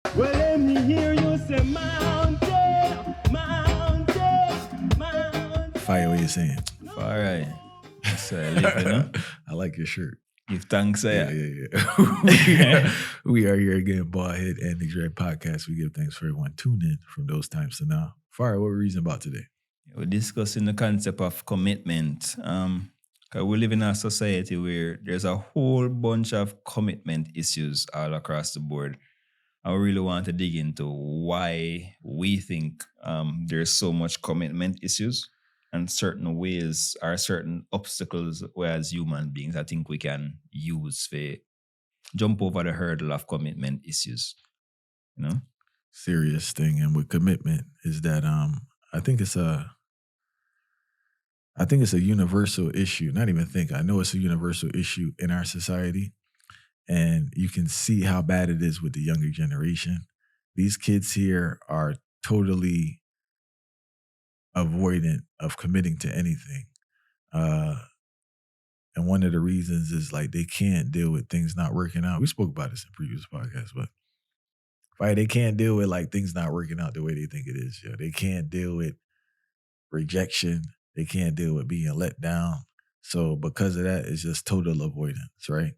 Well, let me hear you say mountain, mountain, mountain. Fire, what you saying? All right. So living, no? I like your shirt. Give thanks, yeah. We are here again, Ballhead and the Dread Podcast. We give thanks for everyone tuned in from those times to now. Fire, what are we reason about today? We're discussing the concept of commitment. Because we live in a society where there's a whole bunch of commitment issues all across the board. I really want to dig into why we think there's so much commitment issues and certain ways or certain obstacles where as human beings I think we can use to jump over the hurdle of commitment issues. You know? Serious thing, and with commitment is that I think it's a universal issue. Not even think. I know it's a universal issue in our society. And you can see how bad it is with the younger generation. These kids here are totally avoidant of committing to anything. And one of the reasons is like they can't deal with things not working out. We spoke about this in previous podcasts, but right, they can't deal with like things not working out the way they think it is. Yeah, they can't deal with rejection. They can't deal with being let down. So because of that, it's just total avoidance, right?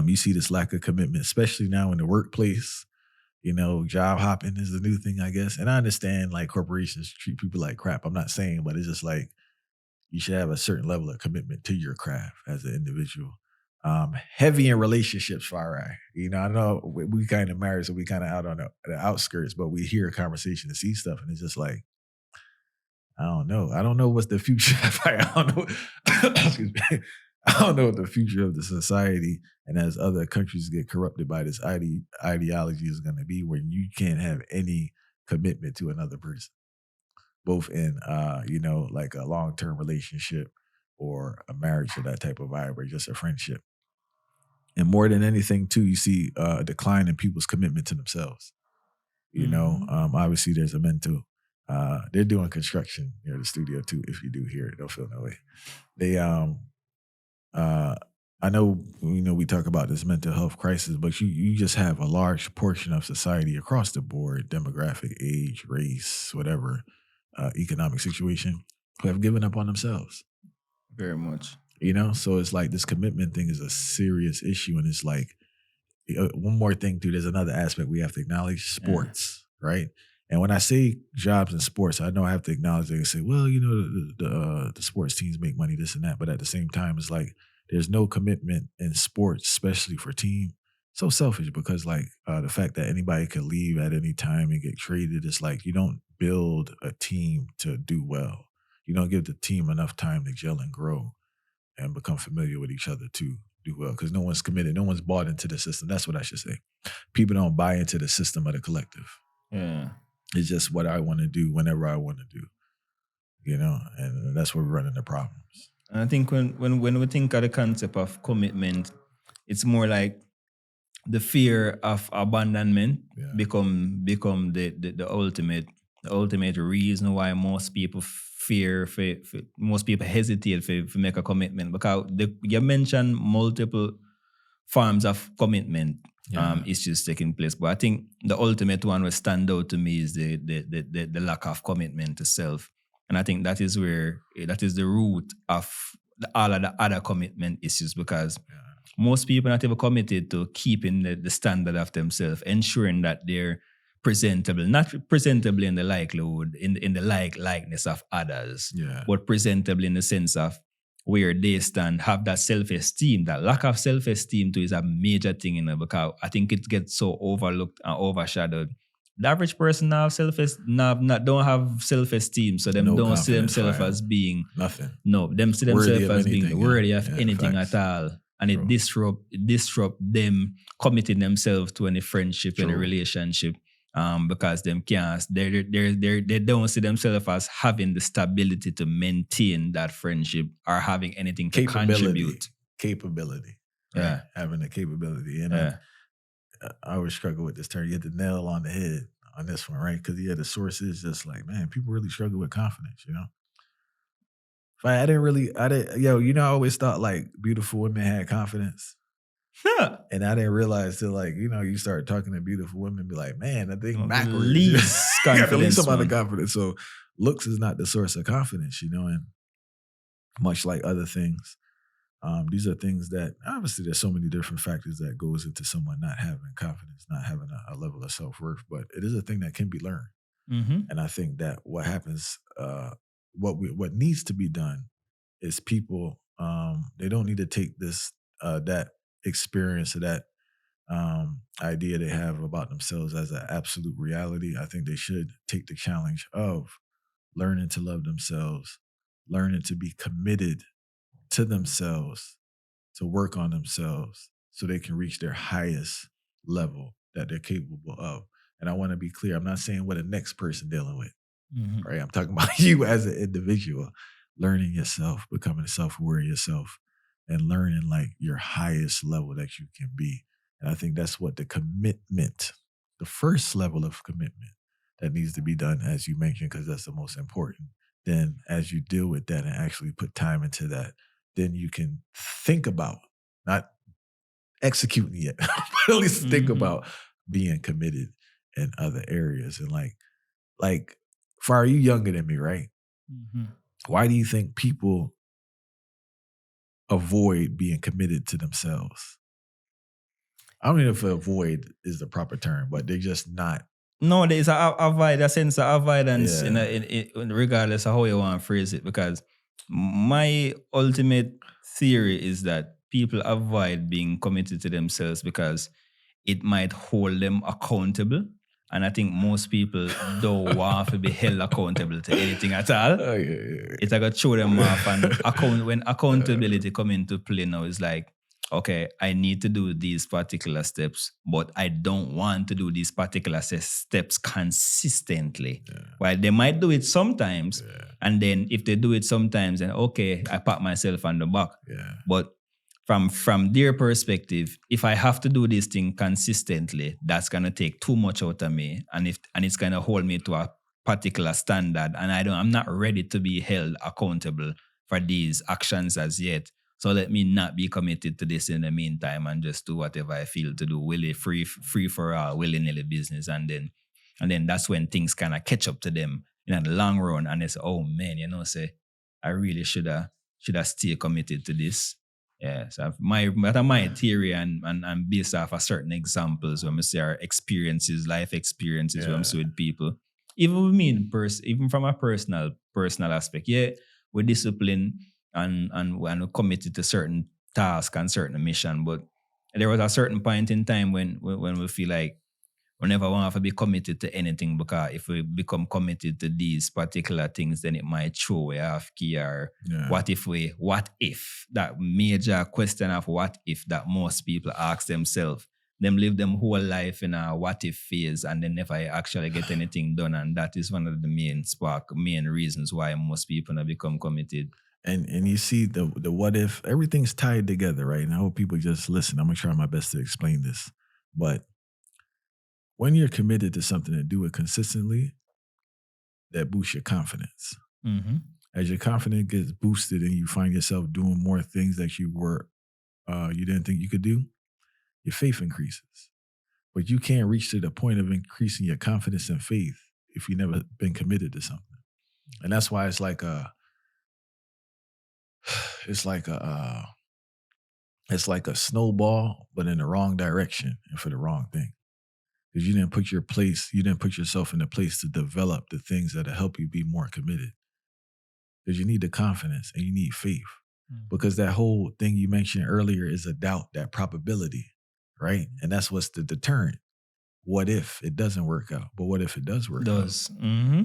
You see this lack of commitment, especially now in the workplace. You know, job hopping is the new thing, I guess. And I understand like corporations treat people like crap. I'm not saying, but it's just like you should have a certain level of commitment to your craft as an individual. Heavy in relationships, far right. You know, I know we kind of married, so we kind of out on the outskirts, but we hear a conversation and see stuff, and it's just like, I don't know. I don't know what's the future. I don't know. Excuse me. I don't know what the future of the society and as other countries get corrupted by this ideology is going to be, where you can't have any commitment to another person, both in, like a long-term relationship or a marriage or that type of vibe, or just a friendship. And more than anything, too, you see a decline in people's commitment to themselves. You know, obviously there's a mental. They're doing construction near the studio too. If you do hear it, don't feel no way. They I know, we talk about this mental health crisis, but you just have a large portion of society across the board, demographic, age, race, whatever, economic situation, who have given up on themselves. Very much. You know, so it's like this commitment thing is a serious issue. And it's like, one more thing too, there's another aspect we have to acknowledge, sports, right? And when I say jobs in sports, I know I have to acknowledge they say, well, the sports teams make money, this and that. But at the same time, it's like there's no commitment in sports, especially for team. So selfish, because like the fact that anybody could leave at any time and get traded, it's like you don't build a team to do well. You don't give the team enough time to gel and grow and become familiar with each other to do well, because no one's committed. No one's bought into the system. That's what I should say. People don't buy into the system of the collective. Yeah. It's just what I want to do whenever I want to do, and that's where we run into problems. And I think when we think of the concept of commitment, it's more like the fear of abandonment become the ultimate reason why most people most people hesitate to make a commitment, because you mentioned multiple forms of commitment issues taking place, but I think the ultimate one will stand out to me is the lack of commitment to self. And I think that is the root of all of the other commitment issues, because most people are not even committed to keeping the standard of themselves, ensuring that they're presentable, not presentable in the likelihood, in the likeness of others, but presentable in the sense of where they stand, have that self-esteem. That lack of self-esteem too is a major thing, because I think it gets so overlooked and overshadowed. The average person don't have self-esteem, so them don't see themselves as being nothing. No, them see themselves as being worthy of anything facts. at all. And it disrupt them committing themselves to any friendship, any relationship, because them can't. They don't see themselves as having the stability to maintain that friendship or having anything to contribute. Capability. Right? Yeah, having the capability. And I always struggle with this term. You hit the nail on the head on this one, right? Because the source is just like, man, people really struggle with confidence. I always thought like beautiful women had confidence. And I didn't realize till like, you start talking to beautiful women, be like, man, that thing At backwards. least You got at least confidence, some amount of man. confidence. So looks is not the source of confidence, and much like other things, these are things that obviously there's so many different factors that goes into someone not having confidence, not having a level of self-worth, but it is a thing that can be learned. Mm-hmm. And I think that what happens, what needs to be done is people, they don't need to take this, that experience or that idea they have about themselves as an absolute reality. I think they should take the challenge of learning to love themselves, learning to be committed to themselves, to work on themselves so they can reach their highest level that they're capable of. And I want to be clear, I'm not saying what the next person dealing with, Mm-hmm. right? I'm talking about you as an individual, learning yourself, becoming self-aware of yourself, and learning like your highest level that you can be. And I think that's what the commitment, the first level of commitment that needs to be done, as you mentioned, because that's the most important. Then as you deal with that and actually put time into that, then you can think about, not executing yet, but at least think about being committed in other areas. And like, Fire, you younger than me, right? Mm-hmm. Why do you think people avoid being committed to themselves? I don't know if avoid is the proper term, but they're just not. No, there's a sense of avoidance in regardless of how you want to phrase it, because my ultimate theory is that people avoid being committed to themselves because it might hold them accountable. And I think most people don't want to be held accountable to anything at all. It's like a throw them off. And when accountability come into play now, it's like, okay, I need to do these particular steps, but I don't want to do these particular steps consistently. While they might do it sometimes, and then if they do it sometimes, then okay, I pat myself on the back. But from their perspective, if I have to do this thing consistently, that's gonna take too much out of me, and it's gonna hold me to a particular standard, and I'm not ready to be held accountable for these actions as yet. So let me not be committed to this in the meantime and just do whatever I feel to do, free for all, willy-nilly business, and then that's when things kind of catch up to them in the long run, and they say, oh man, say I really should have stay committed to this. Yeah, so my theory and based off of certain examples when we see our experiences, life experiences when we see with people, even with me even from a personal aspect, we're disciplined and we're committed to certain tasks and certain mission. But there was a certain point in time when we feel like we never want to be committed to anything, because if we become committed to these particular things, then it might throw away off key. Or what if that major question of what if that most people ask themselves, them live them whole life in a what if phase and they never actually get anything done. And that is one of the main reasons why most people have become committed. And you see the what if, everything's tied together, right? And I hope people just listen. I'm gonna try my best to explain this. But when you're committed to something and do it consistently, that boosts your confidence. Mm-hmm. As your confidence gets boosted and you find yourself doing more things that you didn't think you could do, your faith increases. But you can't reach to the point of increasing your confidence and faith if you've never been committed to something. And that's why it's like a snowball, but in the wrong direction and for the wrong thing. Because you didn't put yourself in a place to develop the things that'll help you be more committed. Because you need the confidence and you need faith. Because that whole thing you mentioned earlier is a doubt, that probability, right? And that's what's the deterrent. What if it doesn't work out? But what if it does work out? Mm-hmm.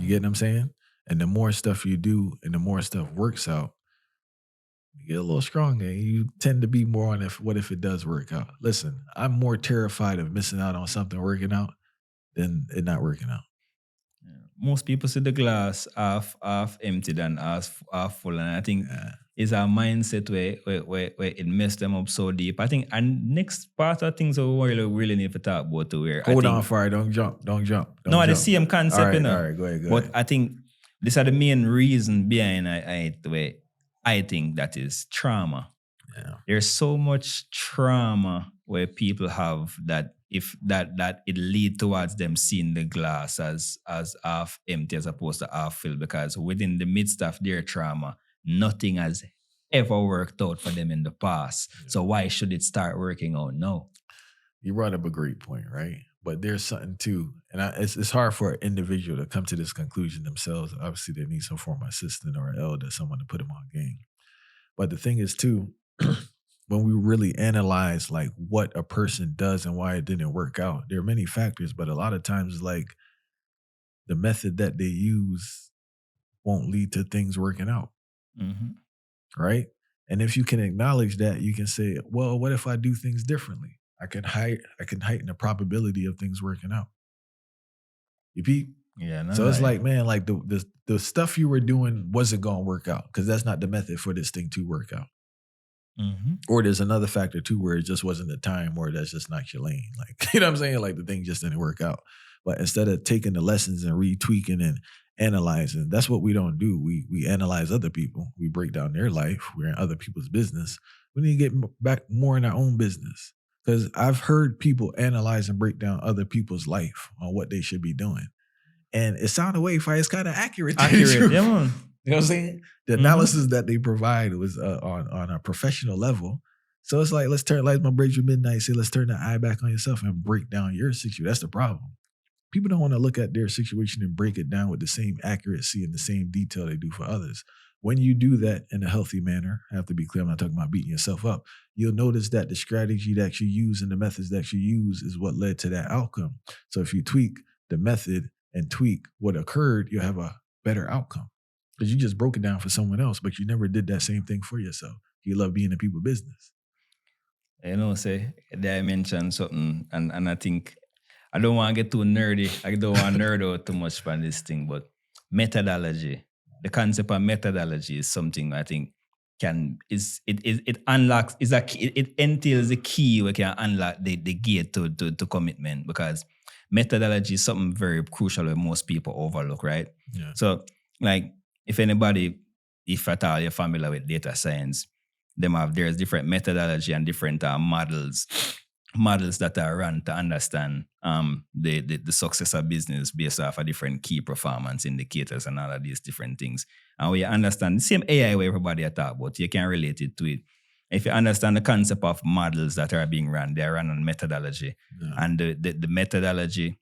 You get what I'm saying? And the more stuff you do and the more stuff works out, you get a little stronger and you tend to be more on what if it does work out. Listen, I'm more terrified of missing out on something working out than it not working out. Most people see the glass half empty than half full, and I think it's our mindset where it messed them up so deep. I think, and next part of things we really need to talk about to where hold on, Fire, don't jump. The same concept, all right, go ahead. But I think these are the main reason behind I think that is trauma. Yeah. There's so much trauma where people have that if that it lead towards them seeing the glass as half empty as opposed to half filled, because within the midst of their trauma, nothing has ever worked out for them in the past. Yeah. So why should it start working out now? You brought up a great point, right? But there's something too, and it's hard for an individual to come to this conclusion themselves. Obviously, they need some form of assistant or an elder, someone to put them on game. But the thing is too, when we really analyze like what a person does and why it didn't work out, there are many factors, but a lot of times like the method that they use won't lead to things working out. Right? And if you can acknowledge that, you can say, well, what if I do things differently? I can heighten the probability of things working out. You peep? Yeah. No, So it's like, man, like the stuff you were doing wasn't gonna work out because that's not the method for this thing to work out. Or there's another factor too where it just wasn't the time, or that's just not your lane. Like, you know what I'm saying? Like the thing just didn't work out. But instead of taking the lessons and retweaking and analyzing, that's what we don't do. We analyze other people. We break down their life. We're in other people's business. We need to get back more in our own business. Because I've heard people analyze and break down other people's life on what they should be doing. And it sounded way far. It's kind of accurate. Accurate, yeah, man. You know what I'm saying? The analysis that they provide was on a professional level. So it's like, let's turn, like my Breakthrough Midnight say, let's turn the eye back on yourself and break down your situation. That's the problem. People don't want to look at their situation and break it down with the same accuracy and the same detail they do for others. When you do that in a healthy manner, I have to be clear, I'm not talking about beating yourself up. You'll notice that the strategy that you use and the methods that you use is what led to that outcome. So if you tweak the method and tweak what occurred, you'll have a better outcome. Because you just broke it down for someone else, but you never did that same thing for yourself. You love being in people's business. You know, say, I mentioned something, and I think, I don't want to get too nerdy. I don't want to nerd out too much on this thing, but methodology, the concept of methodology is something I think it unlocks, it entails the key where can unlock the gate to commitment, because methodology is something very crucial that most people overlook, right? Yeah. So, like, if anybody, if at all you're familiar with data science, there's different methodology and different models that are run to understand the success of business based off of different key performance indicators and all of these different things. And when you understand the same AI where everybody talk about, you can relate it to it. If you understand the concept of models that are being run, they are run on methodology. Yeah. And the methodology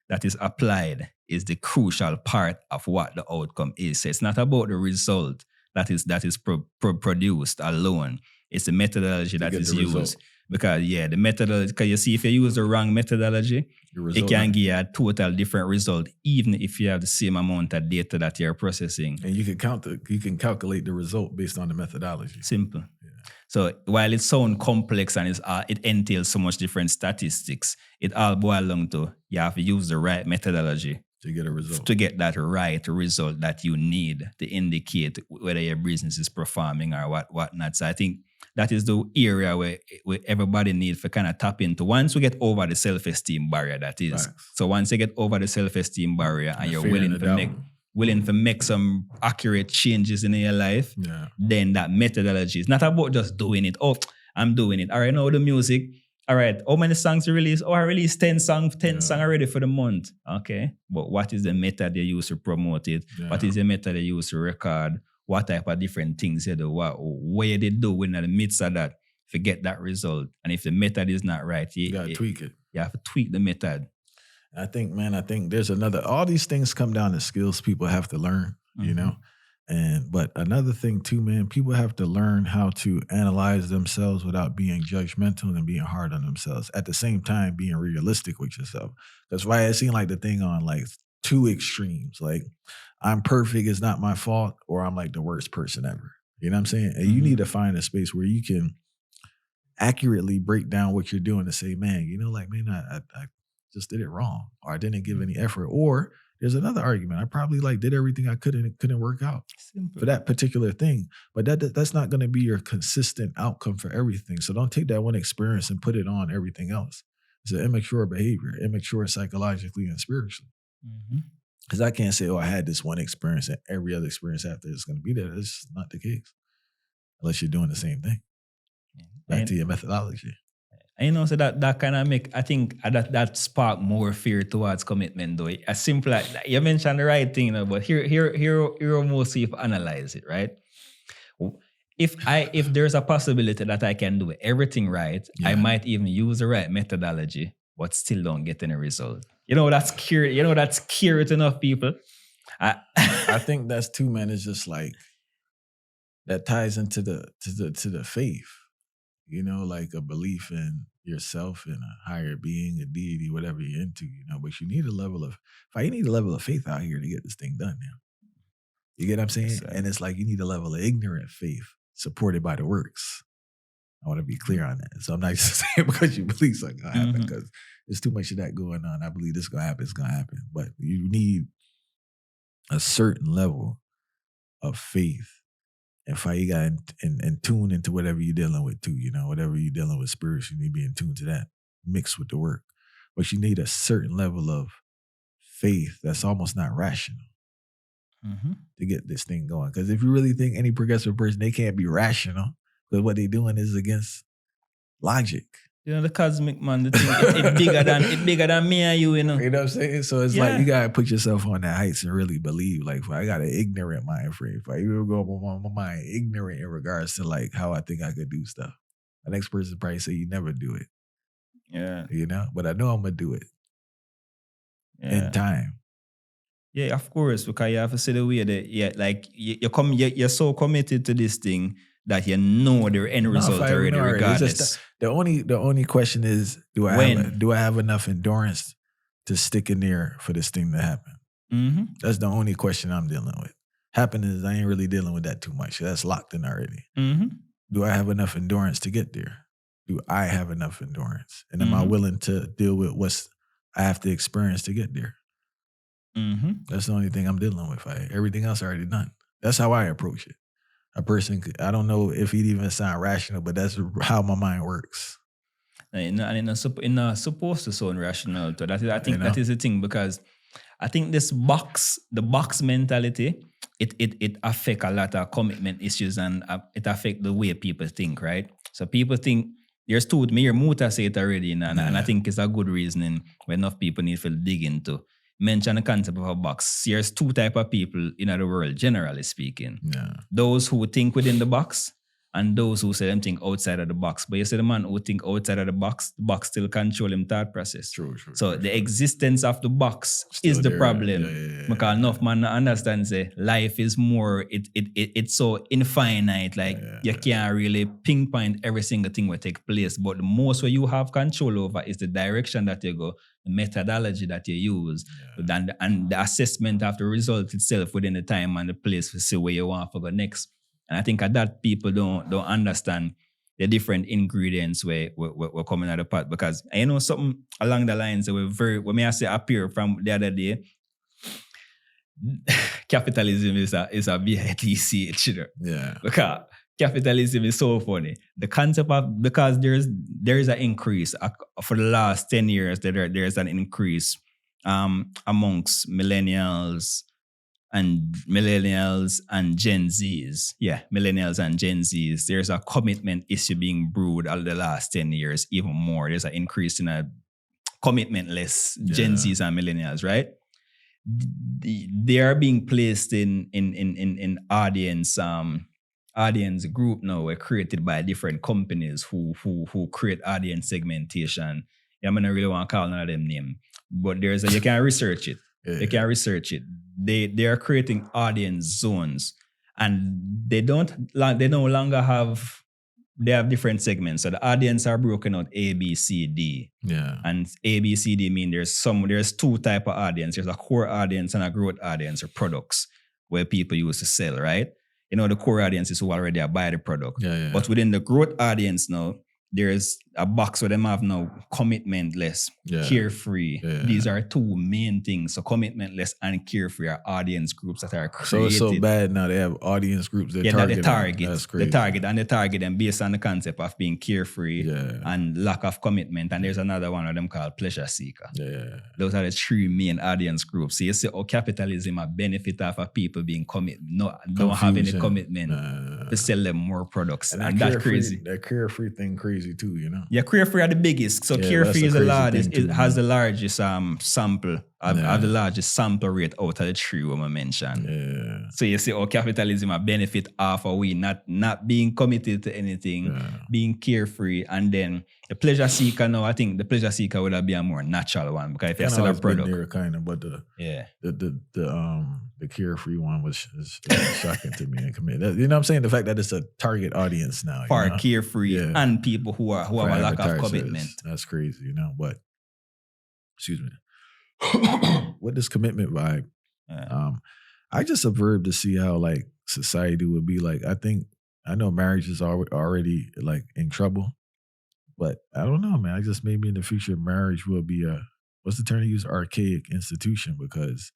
that is applied is the crucial part of what the outcome is. So it's not about the result that is produced alone. It's the methodology that is used. Result. Because, the methodology, because you see, if you use the wrong methodology, it can give you a total different result, even if you have the same amount of data that you're processing. And you can calculate the result based on the methodology. Simple. Yeah. So while it sounds complex and it entails so much different statistics, it all boils down to you have to use the right methodology to get a result. To get that right result that you need to indicate whether your business is performing or whatnot. So I think that is the area where everybody needs to kind of tap into. Once we get over the self-esteem barrier, that is. Right. So once you get over the self-esteem barrier and you're willing to make some accurate changes in your life, then that methodology is not about just doing it. Oh, I'm doing it. All right, now the music. All right, how many songs you release? Oh, I released 10 songs already for the month. Okay, but what is the method you use to promote it? Yeah. What is the method you use to record? What type of different things you do? What you did do in the midst of that to get that result? And if the method is not right, you got to tweak it. You have to tweak the method. I think there's all these things come down to skills people have to learn, you know? But another thing too, man, people have to learn how to analyze themselves without being judgmental and being hard on themselves. At the same time, being realistic with yourself. That's why it seemed like the thing on like two extremes. Like, I'm perfect, it's not my fault, or I'm like the worst person ever. You know what I'm saying? And you need to find a space where you can accurately break down what you're doing to say, man, I just did it wrong, or I didn't give any effort, or there's another argument. I probably did everything I could and it couldn't work out for that particular thing. But that's not going to be your consistent outcome for everything. So don't take that one experience and put it on everything else. It's an immature behavior, immature psychologically and spiritually. Because I can't say, I had this one experience and every other experience after is going to be there. That's just not the case. unless you're doing the same thing. Back to your methodology. So that kind of make, I think that spark more fear towards commitment though. As simple as, you mentioned the right thing, but here mostly if analyze it, right? If there's a possibility that I can do everything right, I might even use the right methodology, but still don't get any result. That's scary to enough people. I think that's too, man. It's just like that ties into the faith. Like a belief in yourself and a higher being, a deity, whatever you're into, but you need a level of faith out here to get this thing done now. You get what I'm saying? Exactly. And it's like you need a level of ignorant faith supported by the works. I want to be clear on that. So I'm not just saying because you believe something going to happen, because there's too much of that going on. I believe this is going to happen, it's going to happen. But you need a certain level of faith. And you got in tune into whatever you're dealing with too, whatever you're dealing with spiritually, you need to be in tune to that, mixed with the work. But you need a certain level of faith that's almost not rational to get this thing going. Because if you really think any progressive person, they can't be rational, because what they're doing is against logic. The cosmic man, the thing, it's bigger than me and you, You know what I'm saying? So it's like you gotta put yourself on that heights and really believe. Like, I got an ignorant mind frame. If I even go up my mind ignorant in regards to like how I think I could do stuff. The next person probably say you never do it. Yeah. But I know I'm gonna do it in time. Yeah, of course, because you have to see the way that you're so committed to this thing that the end result already, regardless. The only question is, do I have enough endurance to stick in there for this thing to happen? Mm-hmm. That's the only question I'm dealing with. Happiness, I ain't really dealing with that too much. That's locked in already. Mm-hmm. Do I have enough endurance to get there? Do I have enough endurance? And am I willing to deal with what I have to experience to get there? Mm-hmm. That's the only thing I'm dealing with. Everything else already done. That's how I approach it. A person, I don't know if he'd even sound rational, but that's how my mind works. And it's not supposed to sound rational. So I think that is the thing, because I think the box mentality, it affects a lot of commitment issues, and it affects the way people think, right? So people think, there's two, Muta say it already, and I think it's a good reasoning where enough people need to dig into. Mention the concept of a box. There's two types of people in the world, generally speaking. Yeah. Those who think within the box, and those who say them think outside of the box. But you see the man who think outside of the box still control him thought process. True. So the existence of the box still is the problem. Yeah. Because enough man understand say life is more, it's so infinite, like you can't really pinpoint every single thing will take place. But the most where you have control over is the direction that you go, the methodology that you use, and the assessment of the result itself within the time and the place to see where you want to go next. And I think that people don't understand the different ingredients we're coming out of the pot. Because I know something along the lines that when I say appear from the other day, capitalism is a BITCH. Yeah. Because capitalism is so funny. The concept of, because there is an increase for the last 10 years, there's an increase amongst millennials and Gen Zs. Yeah, millennials and Gen Zs. There's a commitment issue being brewed all the last 10 years, even more. There's an increase in a commitmentless Gen Zs and millennials, right? They are being placed in audience group now, were created by different companies who create audience segmentation. I'm not really want to call none of them names, but you can research it. Yeah. You can research it. They are creating audience zones, and they no longer have. They have different segments. So the audience are broken out A, B, C, D. Yeah. And A, B, C, D mean there's two type of audience. There's a core audience and a growth audience, or products where people used to sell, right? The core audience is who already buy the product. Yeah. But within the growth audience now, there's a box where them have now commitmentless, carefree. Yeah. These are two main things. So commitmentless and carefree are audience groups that are created. So it's so bad now they have audience groups that target. That they target. That's crazy. They target them based on the concept of being carefree and lack of commitment. And there's another one of them called pleasure seeker. Yeah. Those are the three main audience groups. So you see how capitalism a benefit of people being don't have any commitment to sell them more products. And that's crazy. That carefree thing crazy too, you know? Yeah, carefree are the biggest. So carefree is it has the largest sample, the largest sample rate out of the three we mentioned. Yeah. So you see how capitalism a benefit off of we not being committed to anything, being carefree, and then the pleasure seeker now, I think the pleasure seeker would be a more natural one because if you sell a product. There kind of, but the carefree one was shocking to me and committed. You know what I'm saying? The fact that it's a target audience now. For carefree and people who have a lack of commitment. That's crazy, you know. But excuse me. With this commitment vibe, I just observed to see how like society would be like. I know marriage is already like in trouble, but I don't know, man. I just maybe in the future marriage will be what's the term to use? Archaic institution, because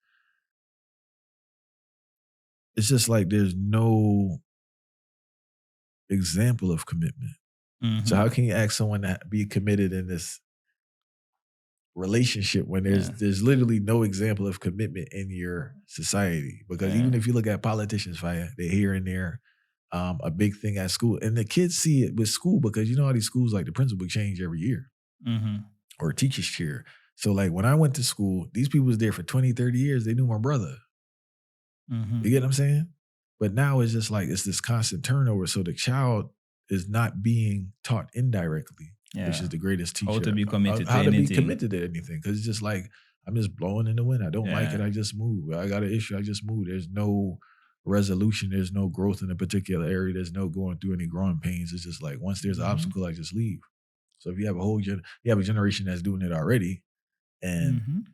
it's just like there's no example of commitment. Mm-hmm. So how can you ask someone to be committed in this relationship when there's literally no example of commitment in your society? Because even if you look at politicians, they're here and there, a big thing at school, and the kids see it with school because you know how these schools like the principal change every year, or teachers chair. So like when I went to school, these people was there for 20, 30 years. They knew my brother. You get what I'm saying? But now it's just like it's this constant turnover. So the child is not being taught indirectly. Which is the greatest teacher. How to be committed to anything. How to be committed to anything. Because it's just like, I'm just blowing in the wind. I don't like it. I just move. I got an issue. I just move. There's no resolution. There's no growth in a particular area. There's no going through any growing pains. It's just like, once there's an obstacle, I just leave. So if you have a generation that's doing it already, and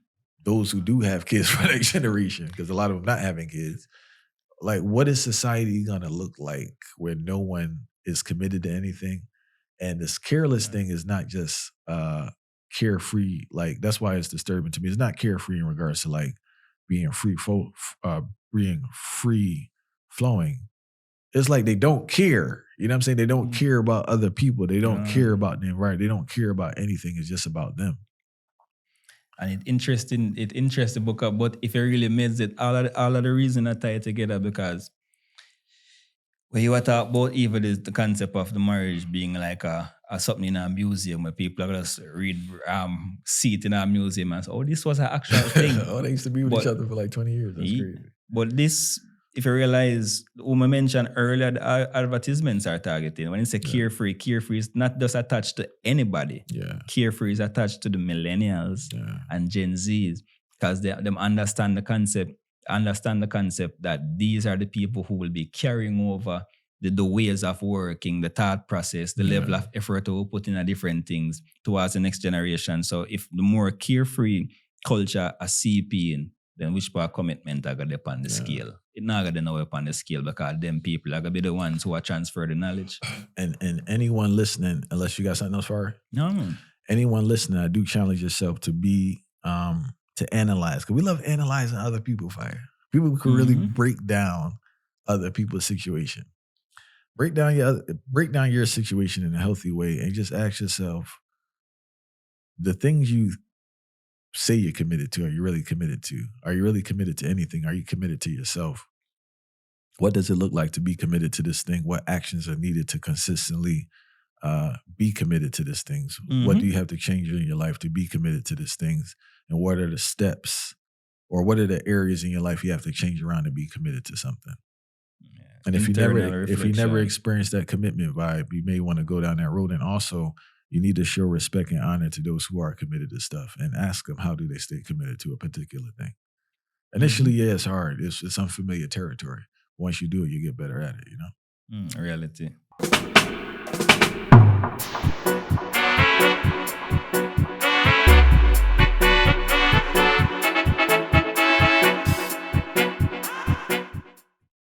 those who do have kids for that generation, because a lot of them not having kids, like what is society going to look like where no one is committed to anything? And this careless thing is not just carefree. Like that's why it's disturbing to me. It's not carefree in regards to like being free flowing. It's like they don't care. You know what I'm saying? They don't care about other people. They don't care about the environment. They don't care about anything. It's just about them. And it interesting book up. But if you really made it, all of the reason I tie it together because when you talk about even the concept of the marriage being like a something in a museum where people are just see it in a museum and say, oh, this was an actual thing. They used to be with each other for like 20 years. That's crazy. But this, if you realize, we mentioned earlier, the advertisements are targeting. When you say carefree is not just attached to anybody. Yeah. Carefree is attached to the millennials and Gen Zs because they understand the concept. That these are the people who will be carrying over the ways of working, the thought process, the level of effort we put in different things towards the next generation. So if the more carefree culture a seeping, then which part commitment are going to be upon the scale? It's not going to know upon the scale because them people are going to be the ones who are transfer the knowledge. And anyone listening, unless you got something else for her? No. Anyone listening, I do challenge yourself to be to analyze, because we love analyzing other people. People who can really break down other people's situation. Break down your situation in a healthy way, and just ask yourself, the things you say you're committed to, are you really committed to? Are you really committed to anything? Are you committed to yourself? What does it look like to be committed to this thing? What actions are needed to consistently be committed to these things? What do you have to change in your life to be committed to these things? And what are the steps, or what are the areas in your life you have to change around to be committed to something? Yeah, and if you never experienced that commitment vibe, you may want to go down that road. And also, you need to show respect and honor to those who are committed to stuff, and ask them, how do they stay committed to a particular thing? Initially, it's hard. It's unfamiliar territory. Once you do it, you get better at it, you know? Reality.